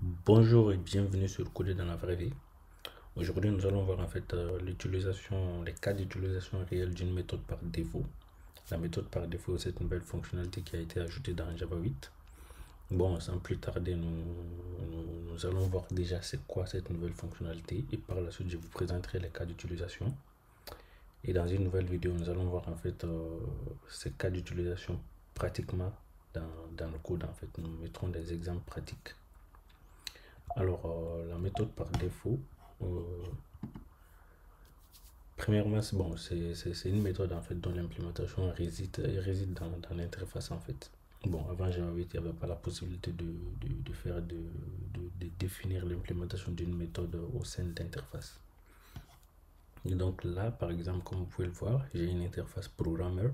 Bonjour et bienvenue sur Coder dans la vraie vie. Aujourd'hui, nous allons voir en fait les cas d'utilisation réels d'une méthode par défaut. La méthode par défaut, c'est cette nouvelle fonctionnalité qui a été ajoutée dans Java 8. Bon, sans plus tarder, nous allons voir déjà c'est quoi cette nouvelle fonctionnalité et par la suite, je vous présenterai les cas d'utilisation. Et dans une nouvelle vidéo, nous allons voir en fait ces cas d'utilisation pratiquement dans le code. En fait, nous mettrons des exemples pratiques. Alors, la méthode par défaut, euh, premièrement, c'est une méthode en fait dont l'implémentation réside dans l'interface en fait. Bon, avant Java 8, il n'y avait pas la possibilité de définir l'implémentation d'une méthode au sein de l'interface. Et donc là, par exemple, comme vous pouvez le voir, j'ai une interface programmer.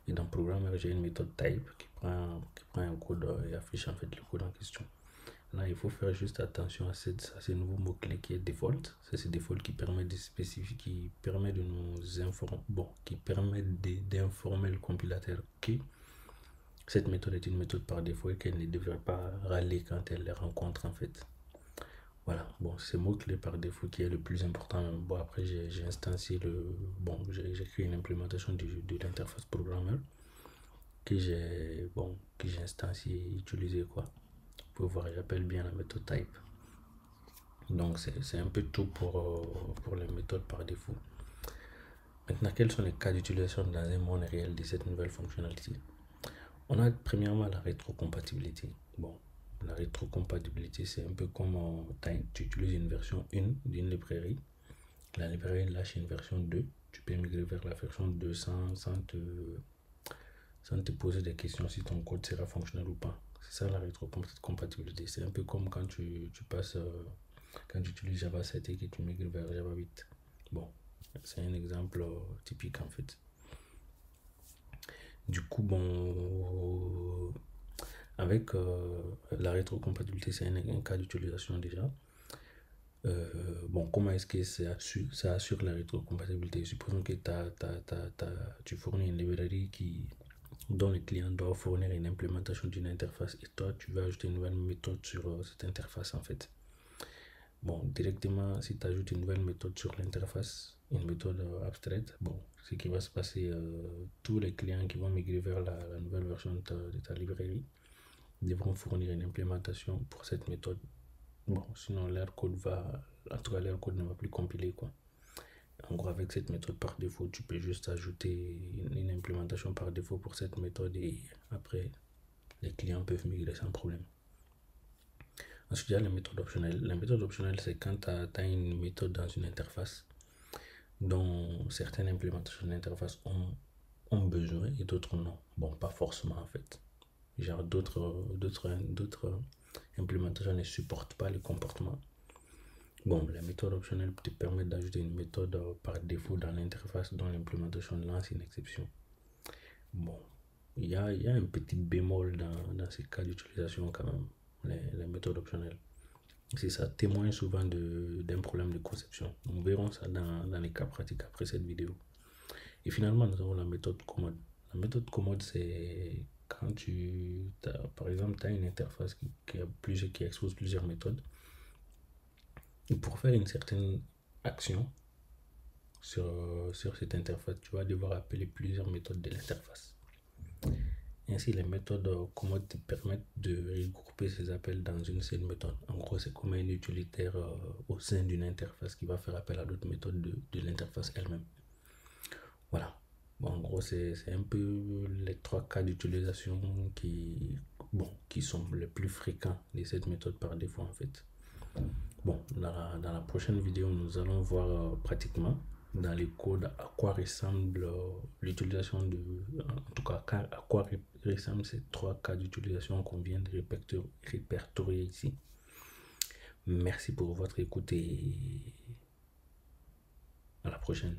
Et dans programmer, j'ai une méthode type qui prend un code et affiche en fait le code en question. Là, il faut faire juste attention à ce nouveau mot-clé qui est default. C'est ce default qui permet de spécifier, qui permet de nous informer, bon, qui permet d'informer le compilateur que cette méthode est une méthode par défaut et qu'elle ne devrait pas râler quand elle les rencontre en fait. Voilà, bon, c'est mot-clé par défaut qui est le plus important. Bon, après, j'ai instancié j'ai créé une implémentation de l'interface programmeur que j'ai instancié et utilisé quoi. Vous pouvez voir, j'appelle bien la méthode type. Donc c'est un peu tout pour les méthodes par défaut. Maintenant, quels sont les cas d'utilisation dans un monde réel de cette nouvelle fonctionnalité? On a premièrement la rétrocompatibilité. Bon, la rétrocompatibilité, c'est un peu comme tu utilises une version 1 d'une librairie. La librairie lâche une version 2. Tu peux migrer vers la version 2 sans te poser des questions si ton code sera fonctionnel ou pas. C'est ça la rétrocompatibilité. C'est un peu comme quand tu passes, quand tu utilises Java 7 et que tu migres vers Java 8. Bon, c'est un exemple typique en fait. Du coup, avec la rétrocompatibilité, c'est un cas d'utilisation déjà. Comment est-ce que ça assure la rétrocompatibilité? Supposons que tu fournis une librairie dont le client doit fournir une implémentation d'une interface et toi, tu veux ajouter une nouvelle méthode sur cette interface en fait. Bon, directement, si tu ajoutes une nouvelle méthode sur l'interface, une méthode abstraite, bon, ce qui va se passer, tous les clients qui vont migrer vers la nouvelle version de ta librairie devront fournir une implémentation pour cette méthode. Bon, sinon en tout cas, leur code ne va plus compiler, quoi. En gros, avec cette méthode par défaut, tu peux juste ajouter une implémentation par défaut pour cette méthode et après, les clients peuvent migrer sans problème. Ensuite, il y a la méthode optionnelle. La méthode optionnelle, c'est quand tu as une méthode dans une interface dont certaines implémentations d'interface ont besoin et d'autres non. Bon, pas forcément en fait. Genre d'autres implémentations ne supportent pas le comportement. Bon, la méthode optionnelle te permet d'ajouter une méthode par défaut dans l'interface dont l'implémentation lance une exception. Bon, il y a un petit bémol dans ces cas d'utilisation quand même, les méthodes optionnelles. C'est ça témoigne souvent d'un problème de conception. Nous verrons ça dans les cas pratiques après cette vidéo. Et finalement, nous avons la méthode commode. La méthode commode, c'est quand par exemple, tu as une interface qui expose plusieurs méthodes. Et pour faire une certaine action sur cette interface, tu vas devoir appeler plusieurs méthodes de l'interface. Ainsi, les méthodes commodes te permettent de regrouper ces appels dans une seule méthode. En gros, c'est comme un utilitaire au sein d'une interface qui va faire appel à d'autres méthodes de l'interface elle-même. Voilà. Bon, en gros, c'est un peu les trois cas d'utilisation qui sont les plus fréquents de cette méthode par défaut en fait. Bon, dans la prochaine vidéo, nous allons voir pratiquement dans les codes à quoi ressemble l'utilisation en tout cas, à quoi ressemblent ces trois cas d'utilisation qu'on vient de répertorier ici. Merci pour votre écoute et à la prochaine.